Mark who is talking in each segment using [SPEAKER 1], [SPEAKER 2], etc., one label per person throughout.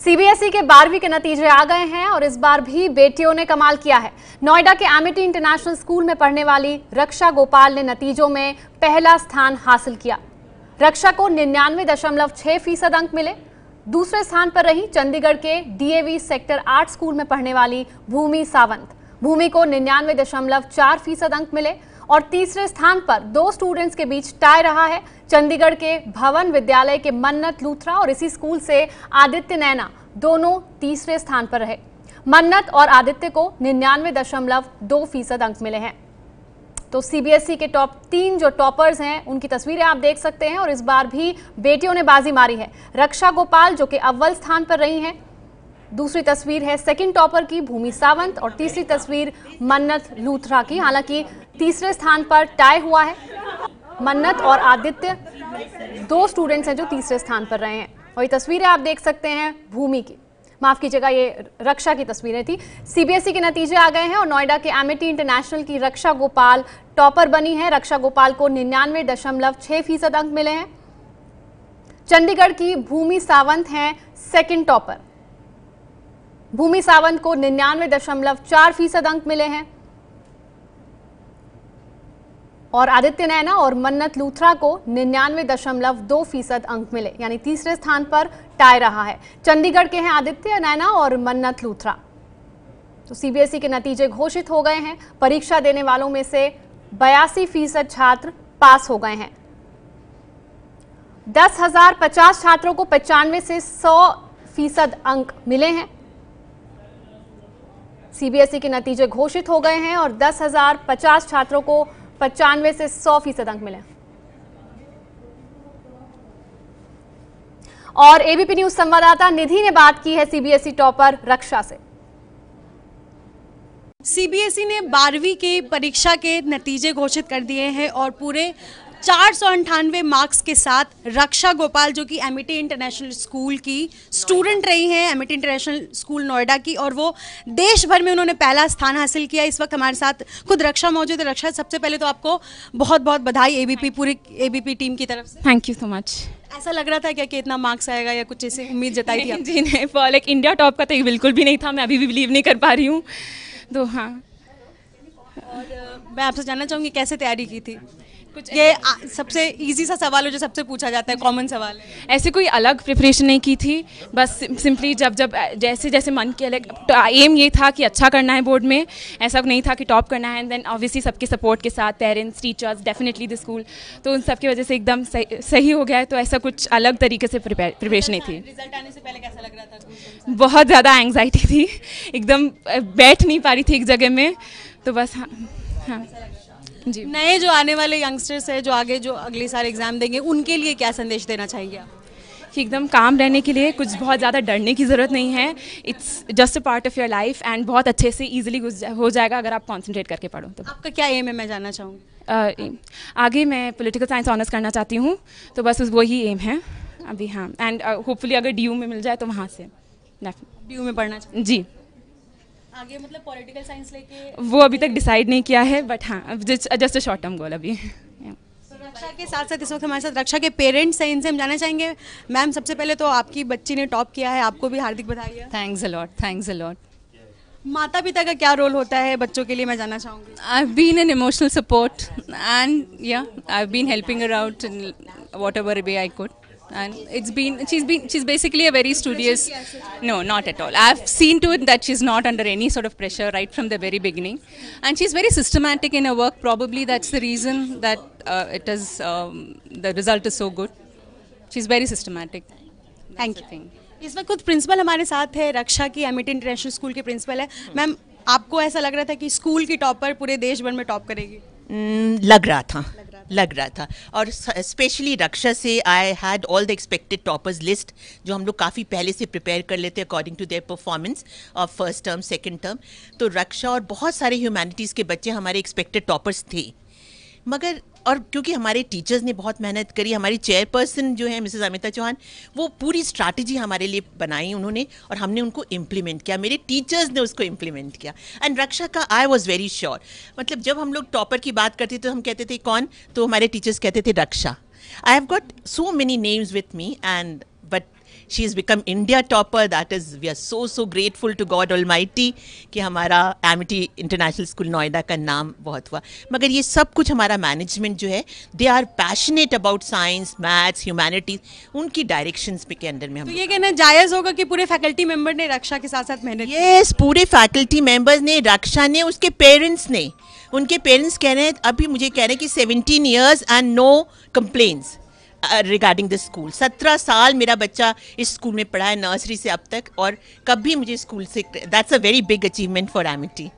[SPEAKER 1] CBSE के 12वीं के नतीजे आ गए हैं और इस बार भी बेटियों ने कमाल किया है। नोएडा के एमिटी इंटरनेशनल स्कूल में पढ़ने वाली रक्षा गोपाल ने नतीजों में पहला स्थान हासिल किया। रक्षा को 99.6% अंक मिले। दूसरे स्थान पर रही चंडीगढ़ के डीएवी सेक्टर 8 स्कूल में पढ़ने वाली भूमि सावंत। भूमि को 99.4% अंक मिले और तीसरे स्थान पर दो स्टूडेंट्स के बीच टाई रहा है। चंडीगढ़ के भवन विद्यालय के मन्नत लूथरा और इसी स्कूल से आदित्य नैना दोनों तीसरे स्थान पर रहे। मन्नत और आदित्य को 99.2% अंक मिले हैं। तो सीबीएसई के टॉप 3 जो टॉपर्स हैं उनकी तस्वीरें आप देख सकते हैं और इस बार भी बेटियों ने बाजी मारी है। रक्षा गोपाल जो कि अव्वल स्थान पर रही हैं। दूसरी तस्वीर है सेकंड टॉपर की भूमि सावंत और तीसरी तस्वीर मन्नत लूथरा की। हालांकि तीसरे स्थान पर टाई हुआ है। मन्नत और आदित्य दो स्टूडेंट्स हैं जो तीसरे स्थान पर रहे हैं। और ये तस्वीरें आप देख सकते हैं भूमि की, माफ कीजिएगा ये रक्षा की तस्वीरें थी। सीबीएसई के नतीजे आ गए हैं और नोएडा के एमिटी इंटरनेशनल की रक्षा गोपाल टॉपर बनी है। रक्षा गोपाल को 99.6% अंक मिले हैं। चंडीगढ़ की भूमि सावंत हैं सेकंड टॉपर। भूमि सावंत को 99.4% अंक मिले हैं और आदित्य नैना और मन्नत लूथरा को 99.2% अंक मिले, यानी तीसरे स्थान पर टाई रहा है। चंडीगढ़ के हैं आदित्य नैना और मन्नत लूथरा। तो सीबीएसई के नतीजे घोषित हो गए हैं। परीक्षा देने वालों में से 82% छात्र पास हो गए हैं। 10,050 छात्रों को 95 से 100% अंक मिले हैं। सीबीएसई के नतीजे घोषित हो गए हैं और 10,050 छात्रों को 95 से 100% अंक मिले। और एबीपी न्यूज संवाददाता निधि ने बात की है सीबीएसई टॉपर रक्षा से।
[SPEAKER 2] सीबीएसई ने 12वीं के परीक्षा के नतीजे घोषित कर दिए हैं और पूरे 498 मार्क्स के साथ रक्षा गोपाल जो कि एमिटी इंटरनेशनल स्कूल की स्टूडेंट रही हैं, एमिटी इंटरनेशनल स्कूल नोएडा की, और वो देश भर में उन्होंने पहला स्थान हासिल किया। इस वक्त हमारे साथ खुद रक्षा मौजूद है। रक्षा, सबसे पहले तो आपको बहुत बहुत बधाई एबीपी पूरी एबीपी टीम की तरफ से।
[SPEAKER 3] Thank you so much.
[SPEAKER 2] ऐसा लग रहा था क्या कि इतना मार्क्स आएगा या कुछ ऐसे उम्मीद जताई थी?
[SPEAKER 3] जी नहीं, फॉर लाइक इंडिया टॉप का तो ये बिल्कुल भी नहीं था। मैं अभी भी बिलीव नहीं कर पा रही हूँ। तो हाँ,
[SPEAKER 2] और मैं आपसे जानना चाहूँगी कैसे तैयारी की थी? कुछ ये सबसे इजी सा सवाल है जो सबसे पूछा जाता है, कॉमन सवाल है।
[SPEAKER 3] ऐसे कोई अलग प्रिपरेशन नहीं की थी, बस सिंपली जब जैसे जैसे मन किया, लाइक एम ये था कि अच्छा करना है बोर्ड में, ऐसा नहीं था कि टॉप करना है। एंड देन ऑब्वियसली सबके सपोर्ट के साथ, parents, teachers, definitely the school, तो उन सब की वजह से एकदम सही हो गया है। तो ऐसा कुछ अलग तरीके से प्रिपरेशन नहीं थी।
[SPEAKER 2] रिजल्ट आने से पहले कैसा लग रहा था?
[SPEAKER 3] बहुत ज़्यादा एंग्जाइटी थी, एकदम बैठ नहीं पा रही थी एक जगह में। तो बस हाँ जी।
[SPEAKER 2] नए जो आने वाले यंगस्टर्स हैं जो आगे जो अगले साल एग्जाम देंगे, उनके लिए क्या संदेश देना चाहेंगे आप?
[SPEAKER 3] कि एकदम काम रहने के लिए कुछ बहुत ज़्यादा डरने की ज़रूरत नहीं है। It's just a part of your life and बहुत अच्छे से ईजिली हो जाएगा अगर आप कॉन्सेंट्रेट करके पढ़ो तो।
[SPEAKER 2] आपका क्या एम है, मैं जानना चाहूँगी?
[SPEAKER 3] आगे मैं पॉलिटिकल साइंस ऑनर्स करना चाहती हूँ, तो बस वही एम है अभी। हाँ, एंड होपफुली अगर डीयू में मिल जाए तो वहाँ से
[SPEAKER 2] डीयू में पढ़ना चाहिए
[SPEAKER 3] जी।
[SPEAKER 2] आगे मतलब पॉलिटिकल साइंस लेके
[SPEAKER 3] वो अभी तक डिसाइड नहीं किया है, बट हाँ just a short term goal अभी।
[SPEAKER 2] रक्षा के साथ साथ इस वक्त हमारे साथ रक्षा के पेरेंट्स हैं, इनसे हम जानना चाहेंगे। मैम, सबसे पहले तो आपकी बच्ची ने टॉप किया है, आपको भी हार्दिक बधाई।
[SPEAKER 4] Thanks a lot.
[SPEAKER 2] माता पिता का क्या रोल होता है बच्चों के लिए, मैं जानना चाहूँगी।
[SPEAKER 4] I've been an emotional support and yeah, I've been helping her out in whatever way I could. And she's basically a very studious. No, not at all. I've seen to it that she's not under any sort of pressure right from the very beginning, and she's very systematic in her work. Probably that's the reason that the result is so good. She's very systematic.
[SPEAKER 2] Thank you. इस वक्त खुद principal हमारे साथ है, रक्षा की Amity international school के principal है। Ma'am, आपको ऐसा लग रहा था कि स्कूल की टॉपर पूरे देश भर में टॉप करेगी?
[SPEAKER 5] लग रहा था और स्पेशली रक्षा से I had all the expected toppers list जो हम लोग काफ़ी पहले से प्रिपेयर कर लेते हैं according to their performance of first term second term. तो रक्षा और बहुत सारे ह्यूमैनिटीज़ के बच्चे हमारे एक्सपेक्टेड टॉपर्स थे, मगर और क्योंकि हमारे टीचर्स ने बहुत मेहनत करी, हमारी चेयरपर्सन जो है मिसेस अमिता चौहान, वो पूरी स्ट्रैटेजी हमारे लिए बनाई उन्होंने और हमने उनको इम्प्लीमेंट किया, मेरे टीचर्स ने उसको इम्प्लीमेंट किया। एंड रक्षा का आई वॉज वेरी श्योर, मतलब जब हम लोग टॉपर की बात करते तो हम कहते थे कौन, तो हमारे टीचर्स कहते थे Raksha. I have got so many names with me and but she is become India topper. That is we are so grateful to God almighty कि हमारा एमिटी इंटरनेशनल स्कूल नोएडा का नाम बहुत हुआ. मगर ये सब कुछ हमारा मैनेजमेंट जो है, they are passionate about science, maths, humanities, उनकी डायरेक्शंस पे के अंदर में हम.
[SPEAKER 2] तो ये कहना जायज़ होगा कि पूरे फैकल्टी मेंबर ने रक्षा के साथ साथ मेहनत
[SPEAKER 5] यस, पूरे फैकल्टी मेंबर्स ने, रक्षा ने, उसके पेरेंट्स ने. उनके पेरेंट्स कह रहे हैं, अभी मुझे कह रहे हैं कि 17 years and no complaints regarding the school. 17 साल मेरा बच्चा इस स्कूल में पढ़ा है, नर्सरी से अब तक, और कभी मुझे स्कूल से, that's a very big achievement for Amity.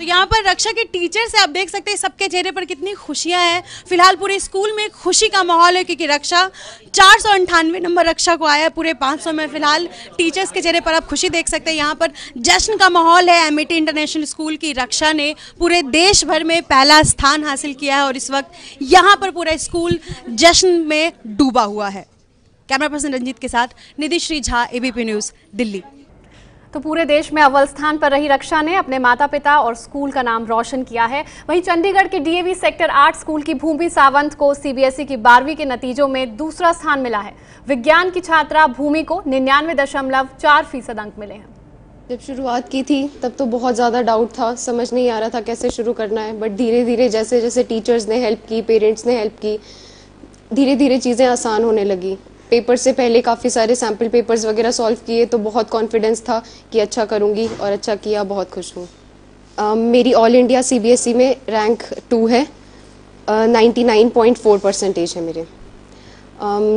[SPEAKER 2] तो यहाँ पर रक्षा के टीचर से आप देख सकते हैं सबके चेहरे पर कितनी खुशियां हैं. फिलहाल पूरे स्कूल में खुशी का माहौल है क्योंकि रक्षा 498 नंबर रक्षा को आया है पूरे 500 में. फिलहाल टीचर्स के चेहरे पर आप खुशी देख सकते हैं. यहाँ पर जश्न का माहौल है. एमिटी इंटरनेशनल स्कूल की रक्षा ने पूरे देश भर में पहला स्थान हासिल किया है और इस वक्त यहाँ पर पूरा स्कूल जश्न में डूबा हुआ है. कैमरा पर्सन रंजीत के साथ निधि श्री झा, ABP न्यूज़, दिल्ली.
[SPEAKER 1] तो पूरे देश में अव्वल स्थान पर रही रक्षा ने अपने माता पिता और स्कूल का नाम रोशन किया है. वहीं चंडीगढ़ के DAV सेक्टर 8 स्कूल की भूमि सावंत को CBSE की 12वीं के नतीजों में दूसरा स्थान मिला है. विज्ञान की छात्रा भूमि को 99.4% अंक मिले हैं.
[SPEAKER 6] जब शुरुआत की थी तब तो बहुत ज़्यादा डाउट था, समझ नहीं आ रहा था कैसे शुरू करना है. बट धीरे धीरे जैसे जैसे टीचर्स ने हेल्प की, पेरेंट्स ने हेल्प की, धीरे धीरे चीज़ें आसान होने लगी. पेपर से पहले काफ़ी सारे सैम्पल पेपर्स वगैरह सॉल्व किए तो बहुत कॉन्फिडेंस था कि अच्छा करूँगी और अच्छा किया. बहुत खुश हूँ. मेरी ऑल इंडिया CBSE में रैंक 2 है. 99.4% है मेरे.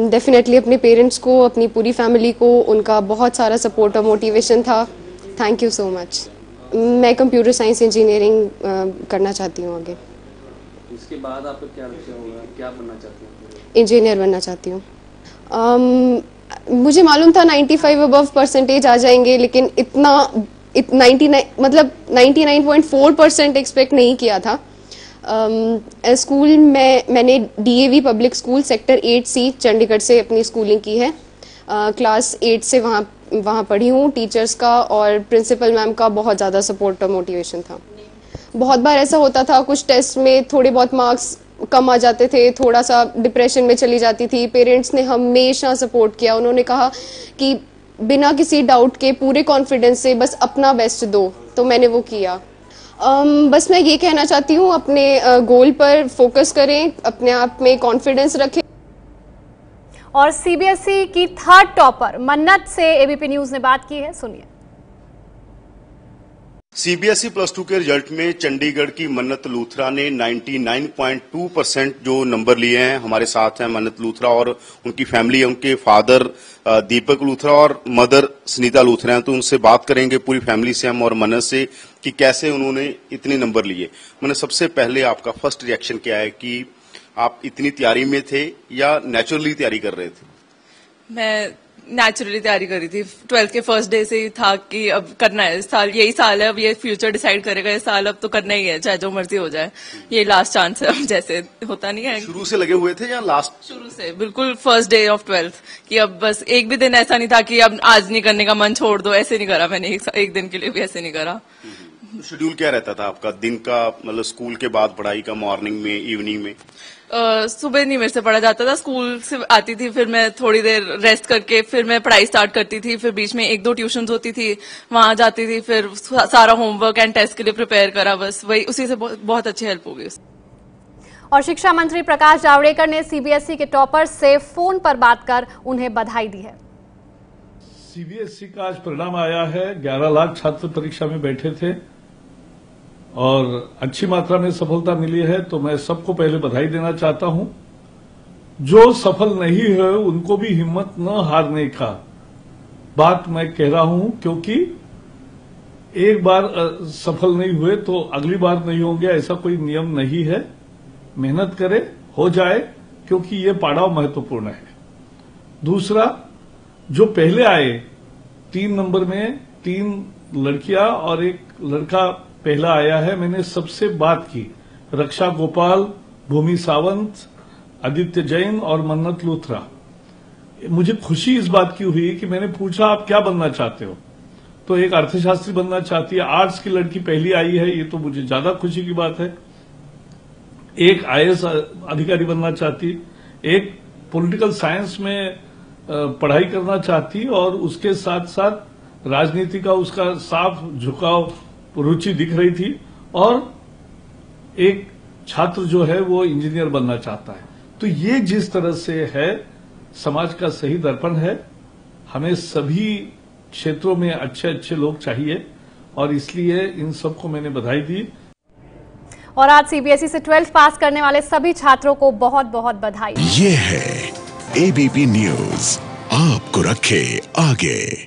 [SPEAKER 6] डेफिनेटली अपने पेरेंट्स को, अपनी पूरी फैमिली को, उनका बहुत सारा सपोर्ट और मोटिवेशन था. Thank you so much. मैं कंप्यूटर साइंस इंजीनियरिंग करना चाहती हूँ आगे.
[SPEAKER 7] इसके बाद आपका क्या लक्ष्य होगा, क्या बनना चाहती हैं?
[SPEAKER 6] इंजीनियर बनना चाहती हूँ. मुझे मालूम था 95 अबव % आ जाएंगे, लेकिन इतना 99 मतलब 99.4% एक्सपेक्ट नहीं किया था. स्कूल में मैंने DAV public school sector 8C Chandigarh से अपनी स्कूलिंग की है. क्लास 8 से वहाँ पढ़ी हूँ. टीचर्स का और प्रिंसिपल मैम का बहुत ज़्यादा सपोर्ट और मोटिवेशन था. बहुत बार ऐसा होता था, कुछ टेस्ट में थोड़े बहुत मार्क्स कम आ जाते थे, थोड़ा सा डिप्रेशन में चली जाती थी. पेरेंट्स ने हमेशा सपोर्ट किया. उन्होंने कहा कि बिना किसी डाउट के, पूरे कॉन्फिडेंस से बस अपना बेस्ट दो. तो मैंने वो किया. बस मैं ये कहना चाहती हूँ, अपने गोल पर फोकस करें, अपने आप में कॉन्फिडेंस रखें.
[SPEAKER 1] और CBSE की 3rd टॉपर मन्नत से ABP न्यूज़ ने बात की है, सुनिए.
[SPEAKER 8] CBSE +2 के रिजल्ट में चंडीगढ़ की मन्नत लूथरा ने 99.2% जो नंबर लिए हैं. हमारे साथ हैं मन्नत लूथरा और उनकी फैमिली, उनके फादर दीपक लूथरा और मदर सुनीता लूथरा हैं. तो उनसे बात करेंगे, पूरी फैमिली से हम और मन्नत से, कि कैसे उन्होंने इतने नंबर लिए. मन्नत, सबसे पहले आपका फर्स्ट रिएक्शन क्या है कि आप इतनी तैयारी में थे या नेचुरली तैयारी कर रहे थे?
[SPEAKER 9] मैं नेचुरली तैयारी करी थी. 12th के फर्स्ट डे से ही था कि अब करना है. इस साल यही साल है, अब ये फ्यूचर डिसाइड करेगा. इस साल अब तो करना ही है, चाहे जो मर्जी हो जाए. ये लास्ट चांस है. अब जैसे होता नहीं है,
[SPEAKER 8] शुरू से लगे हुए थे या लास्ट?
[SPEAKER 9] शुरू से, बिल्कुल फर्स्ट डे ऑफ 12th कि अब बस एक भी दिन ऐसा नहीं था कि अब आज नहीं करने का मन, छोड़ दो. ऐसे नहीं करा मैंने. एक दिन के लिए भी ऐसे नहीं करा.
[SPEAKER 8] शेड्यूल क्या रहता था आपका दिन का, मतलब स्कूल के बाद पढ़ाई का, मॉर्निंग में, इवनिंग में?
[SPEAKER 9] सुबह नहीं मेरे से पढ़ा जाता था. स्कूल से आती थी, फिर मैं थोड़ी देर रेस्ट करके फिर मैं पढ़ाई स्टार्ट करती थी. फिर बीच में 1-2 ट्यूशंस होती थी, वहां जाती थी. फिर सारा होमवर्क एंड टेस्ट के लिए प्रिपेयर करा. बस वही, उसी से बहुत अच्छी हेल्प हो गई.
[SPEAKER 1] और शिक्षा मंत्री प्रकाश जावड़ेकर ने CBSE के टॉपर से फोन पर बात कर उन्हें बधाई दी है.
[SPEAKER 10] CBSE का आज परिणाम आया है. 11 लाख छात्र परीक्षा में बैठे थे और अच्छी मात्रा में सफलता मिली है. तो मैं सबको पहले बधाई देना चाहता हूं. जो सफल नहीं है उनको भी हिम्मत न हारने का बात मैं कह रहा हूं, क्योंकि एक बार सफल नहीं हुए तो अगली बार नहीं होंगे, ऐसा कोई नियम नहीं है. मेहनत करें, हो जाए, क्योंकि ये पड़ाव महत्वपूर्ण है. दूसरा, जो पहले आए 3 नंबर में 3 लड़कियां और 1 लड़का पहला आया है. मैंने सबसे बात की, रक्षा गोपाल, भूमि सावंत, आदित्य जैन और मन्नत लूथरा. मुझे खुशी इस बात की हुई कि मैंने पूछा आप क्या बनना चाहते हो, तो एक अर्थशास्त्री बनना चाहती है. आर्ट्स की लड़की पहली आई है, ये तो मुझे ज्यादा खुशी की बात है. एक IAS अधिकारी बनना चाहती, एक पॉलिटिकल साइंस में पढ़ाई करना चाहती और उसके साथ साथ राजनीति का उसका साफ झुकाव, रुचि दिख रही थी और एक छात्र जो है वो इंजीनियर बनना चाहता है। तो ये जिस तरह से है समाज का सही दर्पण है। हमें सभी क्षेत्रों में अच्छे अच्छे लोग चाहिए और इसलिए इन सबको मैंने बधाई दी।
[SPEAKER 1] और आज सीबीएसई से 12th पास करने वाले सभी छात्रों को बहुत बहुत बधाई।
[SPEAKER 11] ये है एबीपी न्यूज़, आपको रखे आगे।